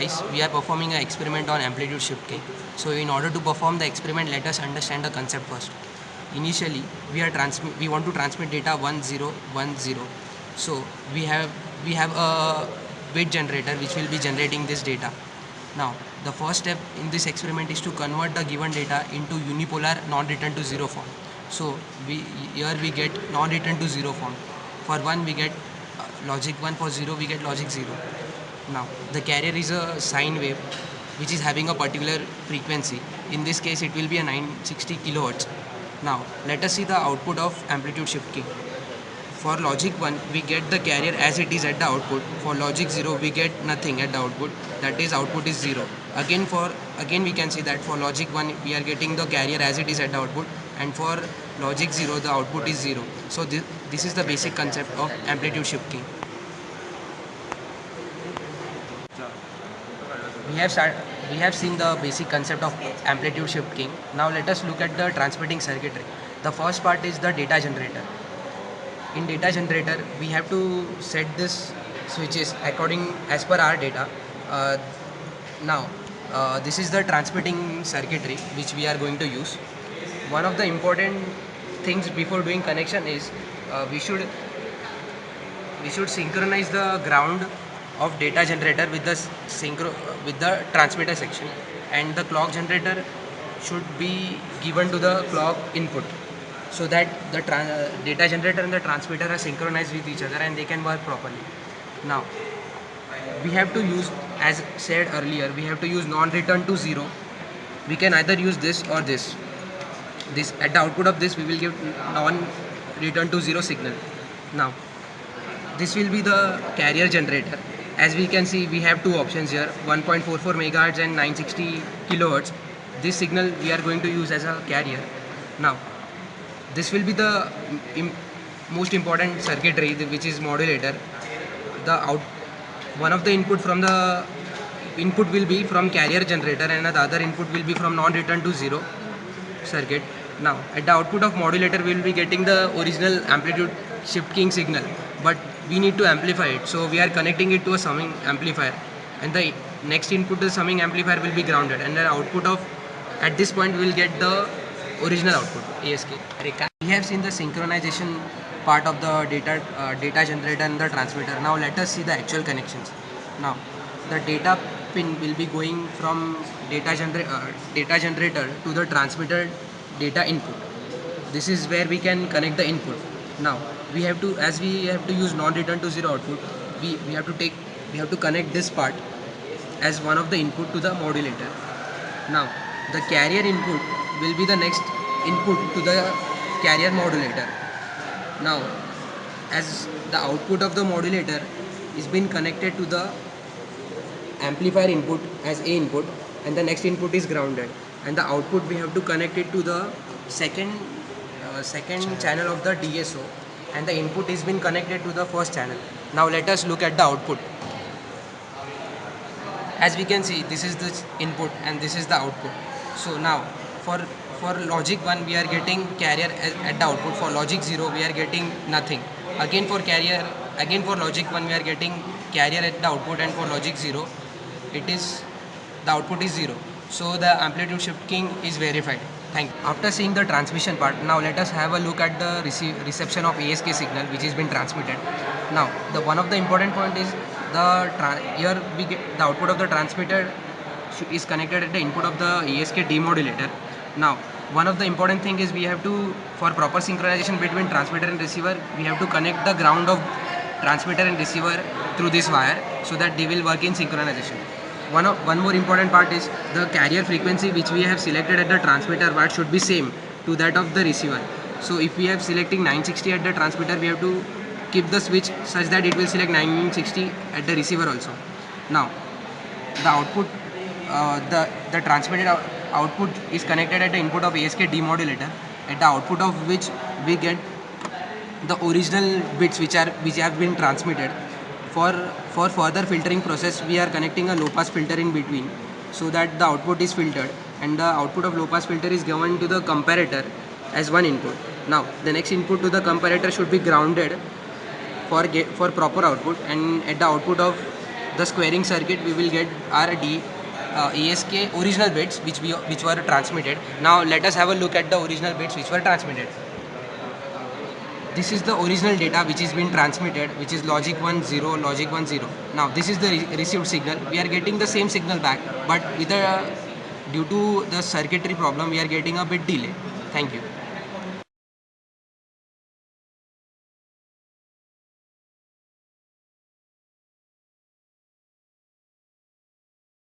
Guys, we are performing an experiment on amplitude shift key. So in order to perform the experiment, let us understand the concept first. Initially, we want to transmit data 1010. So we have a bit generator which will be generating this data. Now, the first step in this experiment is to convert the given data into unipolar non-return to zero form. So here we get non-return to zero form. For 1 we get logic 1, for 0 we get logic 0. Now, the carrier is a sine wave which is having a particular frequency. In this case, it will be a 960 kilohertz. Now, let us see the output of amplitude shift key. For logic 1, we get the carrier as it is at the output. For logic 0, we get nothing at the output. That is, output is 0. Again we can see that for logic 1, we are getting the carrier as it is at the output, and for logic 0, the output is 0. So this is the basic concept of amplitude shift key. We have seen the basic concept of amplitude shift keying. Now let us look at the transmitting circuitry. The first part is the data generator. In data generator, we have to set this switches according as per our data. Now this is the transmitting circuitry which we are going to use. One of the important things before doing connection is we should synchronize the ground of data generator with the transmitter section, and the clock generator should be given to the clock input, so that the data generator and the transmitter are synchronized with each other and they can work properly. Now we have to use, as said earlier, we have to use non-return to zero. We can either use this or this. At the output of this we will give non-return to zero signal. Now this will be the carrier generator. As we can see, we have two options here, 1.44 megahertz and 960 kilohertz. This signal we are going to use as a carrier. Now this will be the most important circuitry, which is modulator. One of the input will be from carrier generator, and the other input will be from non-return to zero circuit. Now at the output of modulator we will be getting the original amplitude shift keying signal, but we need to amplify it, so we are connecting it to a summing amplifier, and the next input to the summing amplifier will be grounded, and the output of, at this point we will get the original output ASK. We have seen the synchronization part of the data generator and the transmitter. Now let us see the actual connections. Now the data pin will be going from data generator to the transmitter data input. This is where we can connect the input. Now we have to use non-return to zero output, we have to connect this part as one of the input to the modulator. Now the carrier input will be the next input to the carrier modulator. Now as the output of the modulator is been connected to the amplifier input as A input, and the next input is grounded, and the output we have to connect it to the second channel of the DSO, and the input is been connected to the first channel. Now let us look at the output. As we can see, this is the input and this is the output. So now for logic 1 we are getting carrier at the output. For logic 0 we are getting nothing. Again for logic 1 we are getting carrier at the output, and for logic 0 the output is 0. So the amplitude shift keying is verified. Thank you. After seeing the transmission part, now let us have a look at the reception of ASK signal which has been transmitted. Now one of the important point is here we get the output of the transmitter is connected at the input of the ASK demodulator. Now one of the important thing is we have to, for proper synchronization between transmitter and receiver, we have to connect the ground of transmitter and receiver through this wire, so that they will work in synchronization. One more important part is the carrier frequency which we have selected at the transmitter part should be same to that of the receiver. So if we have selecting 960 at the transmitter, we have to keep the switch such that it will select 960 at the receiver also. Now the output, the transmitted output is connected at the input of ASK demodulator, at the output of which we get the original bits which have been transmitted. For further filtering process, we are connecting a low pass filter in between, so that the output is filtered, and the output of low pass filter is given to the comparator as one input. Now the next input to the comparator should be grounded for proper output, and at the output of the squaring circuit, we will get our ASK original bits which were transmitted. Now let us have a look at the original bits which were transmitted. This is the original data which is being transmitted, which is logic 1 0, logic 1 0. Now this is the received signal. We are getting the same signal back, but with a due to the circuitry problem we are getting a bit delay. Thank you.